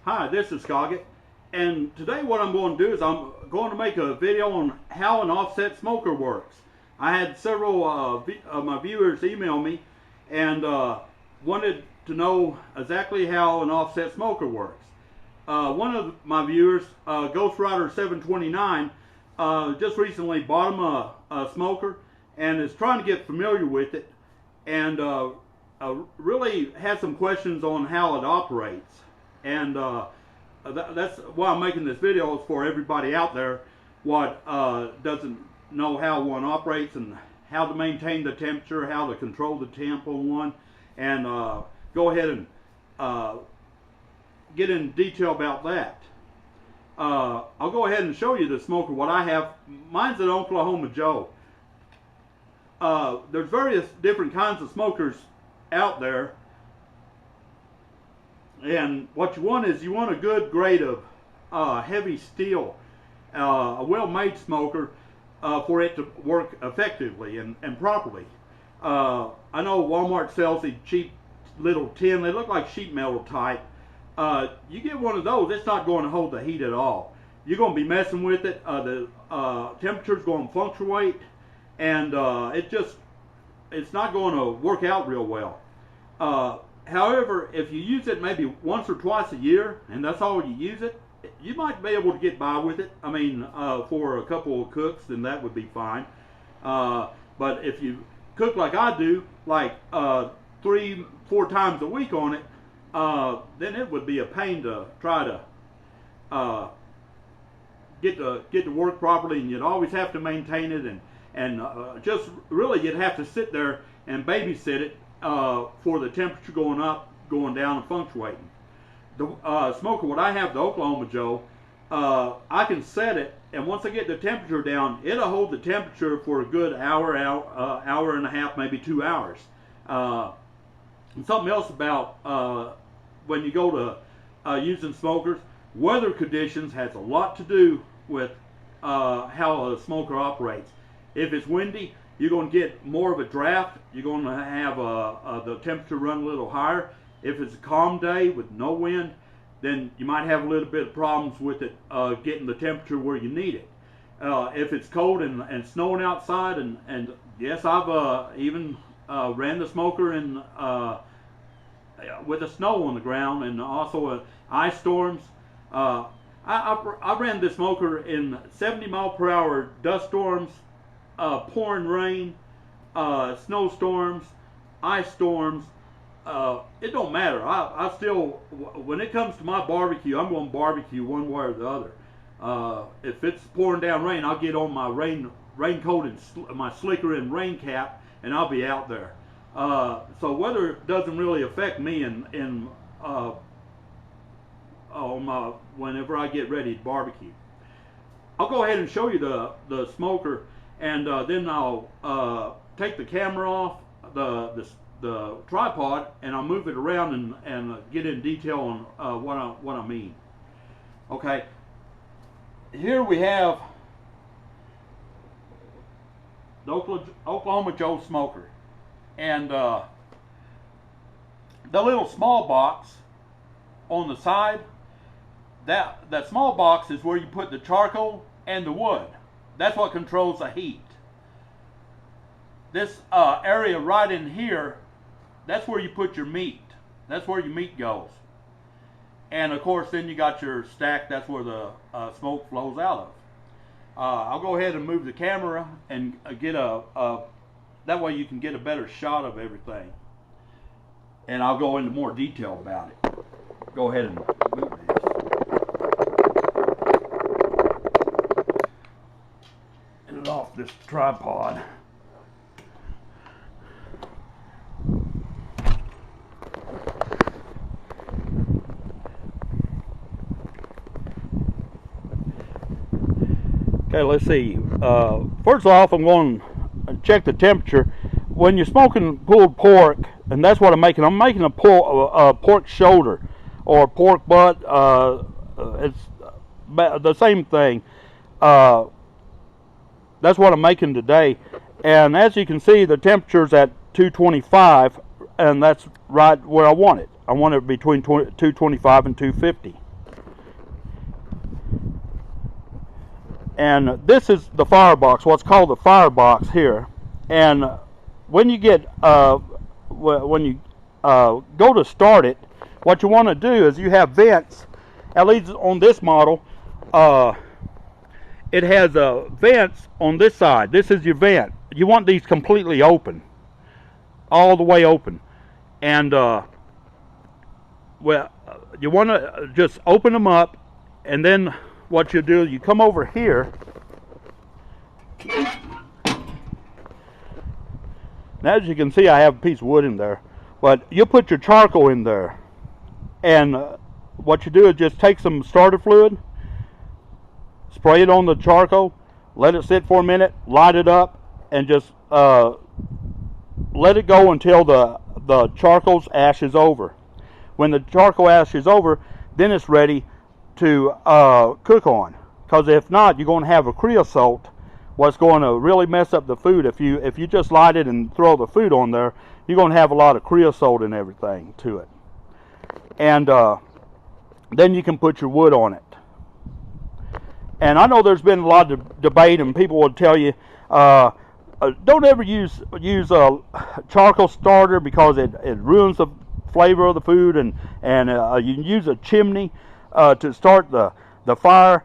Hi, this is Scoggett, and today what I'm going to do is I'm going to make a video on how an offset smoker works. I had several of my viewers email me and wanted to know exactly how an offset smoker works. One of my viewers, Ghost Rider 729, just recently bought him a smoker and is trying to get familiar with it, and really has some questions on how it operates. And that's why I'm making this video, is for everybody out there what doesn't know how one operates and how to maintain the temperature, how to control the temp on one, and go ahead and get in detail about that. I'll go ahead and show you the smoker, what I have. Mine's an Oklahoma Joe. There's various different kinds of smokers out there. And what you want is, you want a good grade of heavy steel, a well-made smoker for it to work effectively and properly. I know Walmart sells these cheap little tin, they look like sheet metal type. You get one of those, it's not going to hold the heat at all. You're going to be messing with it, the temperature's going to fluctuate, and it's not going to work out real well. However, if you use it maybe once or twice a year, and that's all you use it, you might be able to get by with it. I mean, for a couple of cooks, then that would be fine. But if you cook like I do, like 3-4 times a week on it, then it would be a pain to try to get to work properly, and you'd always have to maintain it, and just really you'd have to sit there and babysit it for the temperature going up, going down, and fluctuating. The smoker, what I have, the Oklahoma Joe, I can set it, and once I get the temperature down, it'll hold the temperature for a good hour and a half, maybe 2 hours. And something else about when you go to using smokers, weather conditions has a lot to do with how a smoker operates. If it's windy, you're going to get more of a draft. You're going to have the temperature run a little higher. If it's a calm day with no wind, then you might have a little bit of problems with it getting the temperature where you need it. If it's cold and snowing outside, and yes, I've even ran the smoker in with the snow on the ground, and also ice storms. I ran this smoker in 70-mile-per-hour dust storms, pouring rain, snowstorms, ice storms. It don't matter. I still, when it comes to my barbecue, I'm going to barbecue one way or the other. If it's pouring down rain, I'll get on my raincoat and my slicker and rain cap, and I'll be out there. So weather doesn't really affect me whenever I get ready to barbecue. I'll go ahead and show you the smoker, and then I'll take the camera off the tripod, and I'll move it around and get in detail on what I mean. Okay, here we have the Oklahoma Joe smoker, and the little small box on the side, that small box is where you put the charcoal and the wood. That's what controls the heat. This area right in here, that's where you put your meat. That's where your meat goes. And of course, then you got your stack. That's where the smoke flows out of. I'll go ahead and move the camera and get that way you can get a better shot of everything. And I'll go into more detail about it. Go ahead and move this. Get it off this tripod. Okay, let's see. First off, I'm going to check the temperature. When you're smoking pulled pork, and that's what I'm making a pork shoulder or pork butt. It's the same thing. That's what I'm making today. And as you can see, the temperature's at 225, and that's right where I want it. I want it between 225 and 250. And this is the firebox, what's called the firebox here. And when you get when you go to start it, what you want to do is you have vents. At least on this model, it has vents on this side. This is your vent. You want these completely open, all the way open. And well, you want to just open them up, and then what you do, you come over here. Now, as you can see, I have a piece of wood in there, but you put your charcoal in there, and what you do is just take some starter fluid, spray it on the charcoal, let it sit for a minute, light it up, and just let it go until the charcoal's ash is over. When the charcoal ash is over, then it's ready to cook on. Because if not, you're going to have a creosote, what's going to really mess up the food. If you just light it and throw the food on there, you're going to have a lot of creosote and everything to it. And then you can put your wood on it. And I know there's been a lot of debate, and people will tell you, don't ever use a charcoal starter because it ruins the flavor of the food, and you can use a chimney to start the fire.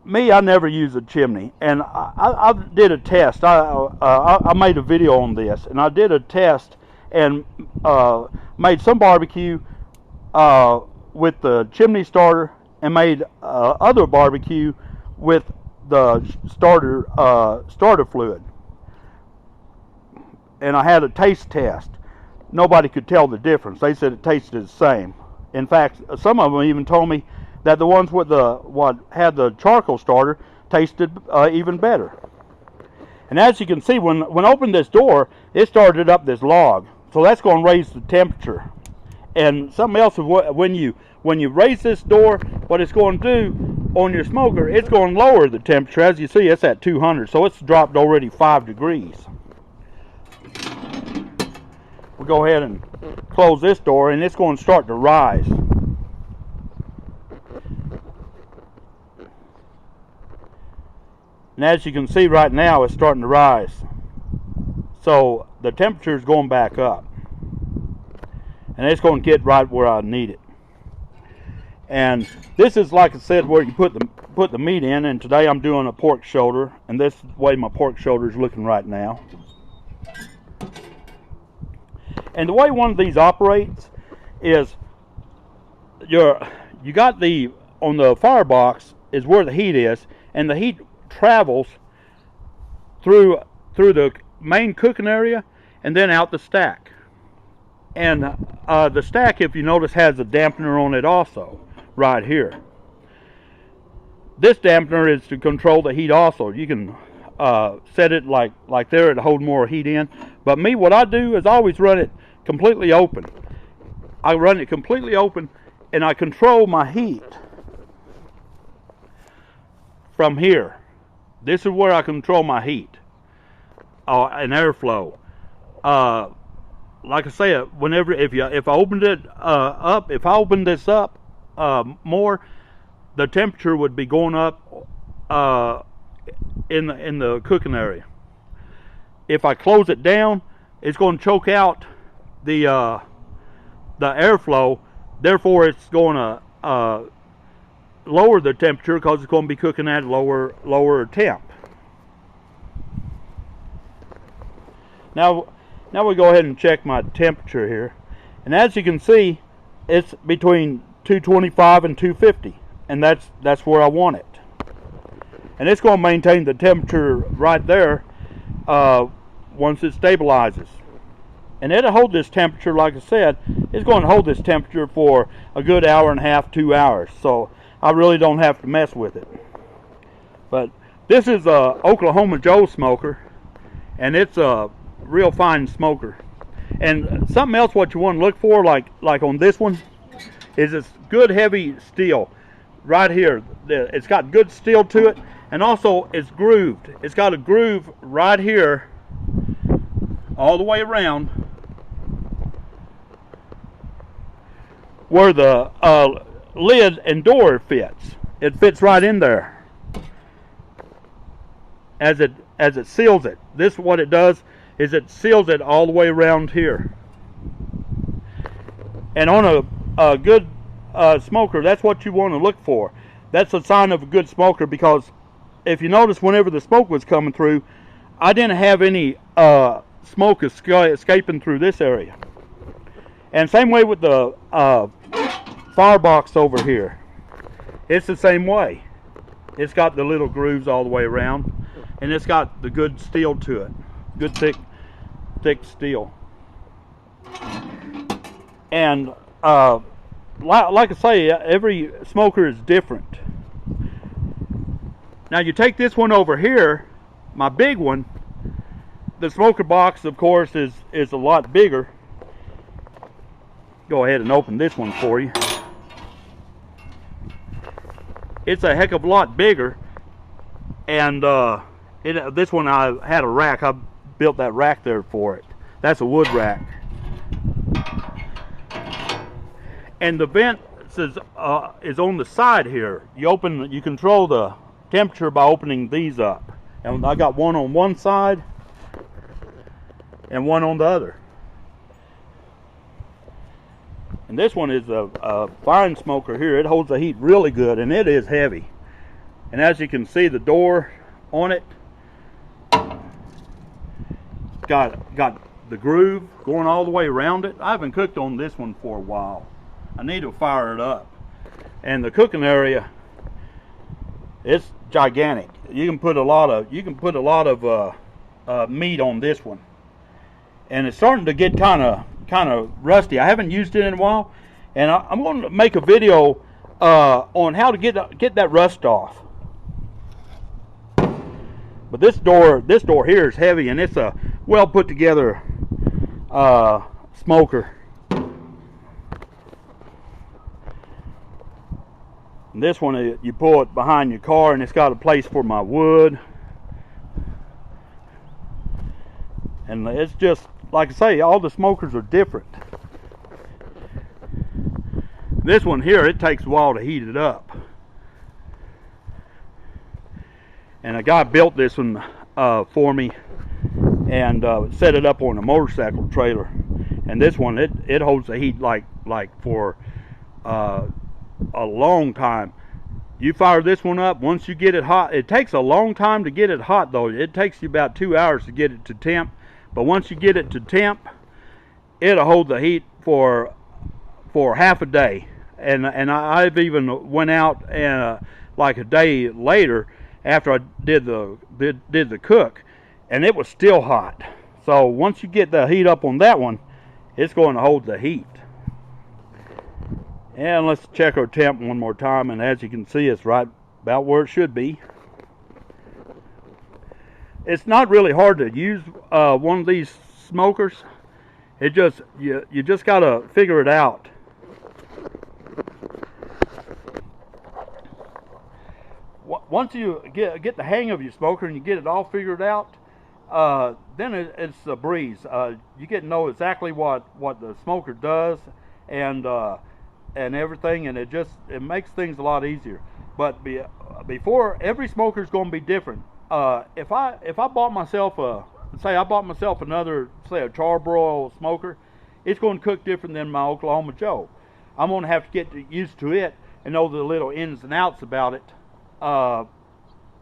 Me, I never use a chimney, and I did a test. I made a video on this, and I did a test and made some barbecue with the chimney starter, and made other barbecue with the starter fluid. And I had a taste test. Nobody could tell the difference. They said it tasted the same. In fact, some of them even told me that the ones with what had the charcoal starter tasted even better. And as you can see, when I opened this door, it started up this log. So that's going to raise the temperature. And something else, when you raise this door, what it's going to do on your smoker, it's going to lower the temperature. As you see, it's at 200, so it's dropped already 5 degrees. We'll go ahead and close this door, and it's going to start to rise. And as you can see right now, it's starting to rise. So the temperature is going back up. And it's going to get right where I need it. And this is, like I said, where you put the meat in. And today I'm doing a pork shoulder. And this is the way my pork shoulder is looking right now. And the way one of these operates is you got on the firebox is where the heat is, and the heat travels through the main cooking area and then out the stack. And the stack, if you notice, has a dampener on it also, right here. This dampener is to control the heat also. You can set it like there to hold more heat in. But me, what I do is I always run it completely open. I run it completely open, and I control my heat from here. This is where I control my heat and airflow. Like I said, if I opened it up, if I opened this up more, the temperature would be going up in the cooking area. If I close it down, it's going to choke out the airflow. Therefore, it's going to lower the temperature because it's going to be cooking at a lower temp. Now we go ahead and check my temperature here, and as you can see, it's between 225 and 250, and that's where I want it. And it's going to maintain the temperature right there once it stabilizes. And it'll hold this temperature, like I said, it's going to hold this temperature for a good hour and a half, 2 hours. So I really don't have to mess with it. But this is a Oklahoma Joe smoker, and it's a real fine smoker. And something else what you want to look for, like on this one, is this good heavy steel right here. It's got good steel to it, and also it's grooved. It's got a groove right here all the way around where the lid and door fits. It fits right in there. as it seals it. This, what it does is it seals it all the way around here. And on a good smoker, that's what you want to look for. That's a sign of a good smoker, because if you notice, whenever the smoke was coming through, I didn't have any smoke escaping through this area. And same way with the firebox over here. It's the same way. It's got the little grooves all the way around, and it's got the good steel to it. Good thick steel. And like I say, every smoker is different. Now you take this one over here, my big one. The smoker box, of course, is a lot bigger. Go ahead and open this one for you. It's a heck of a lot bigger, and this one I had a rack. I built that rack there for it. That's a wood rack. And the vent is on the side here. You control the temperature by opening these up. And I got one on one side and one on the other. And this one is a fine smoker here. It holds the heat really good, and it is heavy. And as you can see, the door on it got the groove going all the way around it. I haven't cooked on this one for a while. I need to fire it up. And the cooking area, it's gigantic. You can put a lot of meat on this one. And it's starting to get kind of rusty. I haven't used it in a while, and I'm going to make a video on how to get that rust off. But this door here is heavy, and it's a well put together smoker. And this one, you pull it behind your car, and it's got a place for my wood. And it's just, like I say, all the smokers are different. This one here, it takes a while to heat it up. And a guy built this one for me, and set it up on a motorcycle trailer. And this one, it holds the heat like for a long time. You fire this one up, once you get it hot, it takes a long time to get it hot though. It takes you about 2 hours to get it to temp. But once you get it to temp, it'll hold the heat for half a day. And I've even went out and like a day later after I did the cook, and it was still hot. So once you get the heat up on that one, it's going to hold the heat. And let's check our temp one more time, and as you can see, it's right about where it should be. It's not really hard to use one of these smokers. It just you just gotta figure it out. Once you get the hang of your smoker and you get it all figured out, then it's a breeze. You get to know exactly what the smoker does and everything, and it makes things a lot easier. But before, every smoker is going to be different. If I bought myself another, say, a charbroil smoker, it's going to cook different than my Oklahoma Joe. I'm going to have to get used to it and know the little ins and outs about it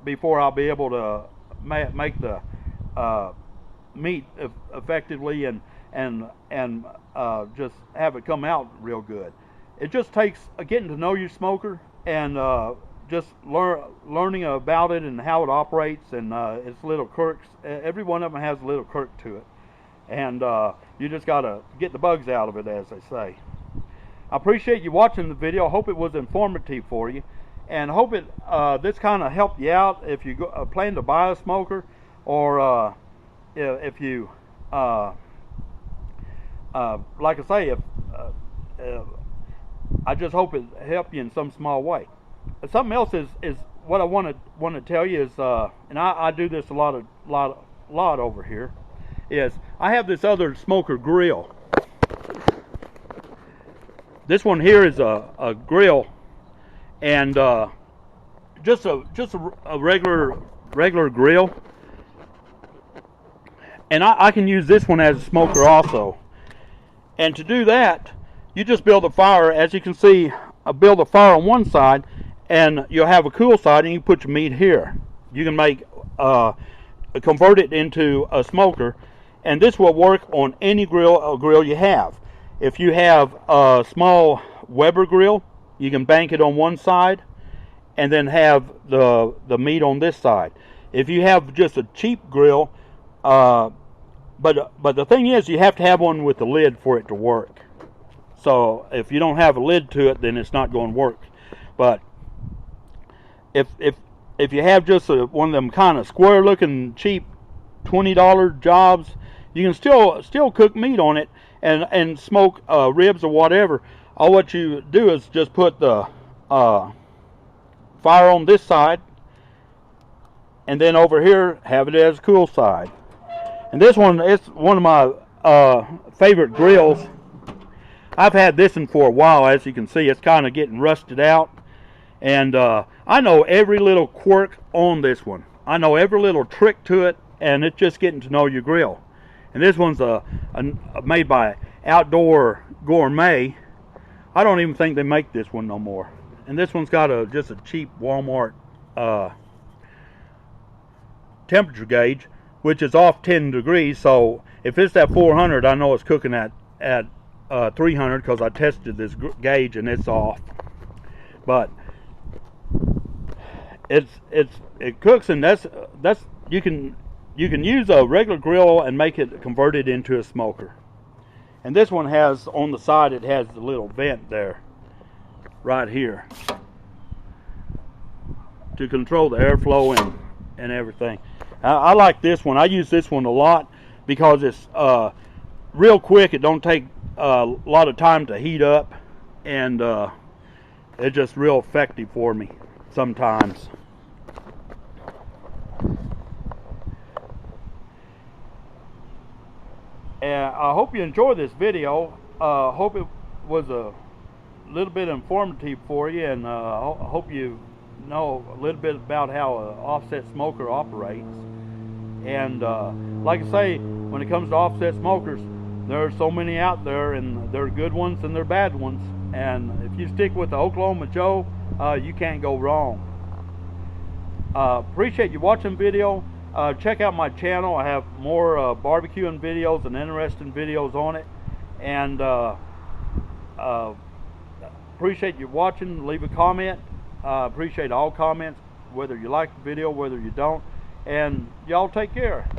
before I'll be able to make the meat effectively and just have it come out real good. It just takes getting to know your smoker and just learning about it and how it operates and its little quirks. Every one of them has a little quirk to it, and you just got to get the bugs out of it, as they say. I appreciate you watching the video. I hope it was informative for you, and hope this kind of helped you out if you plan to buy a smoker, or if you like I say, I just hope it helped you in some small way. Something else is what I want to tell you is, and I do this a lot over here, is I have this other smoker grill. This one here is a grill, and just a regular grill, And I can use this one as a smoker also. And to do that, you just build a fire. As you can see, I build a fire on one side, and you'll have a cool side, and you put your meat here. You can make convert it into a smoker, and this will work on any grill you have. If you have a small Weber grill, you can bank it on one side and then have the meat on this side. If you have just a cheap grill, but the thing is, you have to have one with a lid for it to work. So if you don't have a lid to it, then it's not going to work. But if you have just one of them kind of square looking cheap $20 jobs, you can still cook meat on it and smoke ribs or whatever. All what you do is just put the fire on this side, and then over here have it as a cool side. And this one is one of my favorite grills. I've had this one for a while. As you can see, it's kind of getting rusted out, and I know every little quirk on this one. I know every little trick to it, and it's just getting to know your grill. And this one's made by Outdoor Gourmet. I don't even think they make this one no more. And this one's got just a cheap Walmart temperature gauge, which is off 10 degrees. So if it's at 400, I know it's cooking at 300 because I tested this gauge and it's off. But it cooks, and that's you can use a regular grill and make it converted into a smoker. And this one has on the side, it has the little vent there right here to control the airflow and everything. I like this one. I use this one a lot because it's real quick. It don't take a lot of time to heat up, and it's just real effective for me sometimes. And I hope you enjoyed this video. Hope it was a little bit informative for you, and I hope you know a little bit about how an offset smoker operates. And like I say, when it comes to offset smokers, there are so many out there, and there are good ones and there are bad ones. And if you stick with the Oklahoma Joe, you can't go wrong. Appreciate you watching the video. Check out my channel. I have more barbecuing videos and interesting videos on it. And appreciate you watching. Leave a comment. Appreciate all comments, whether you like the video, whether you don't. And y'all take care.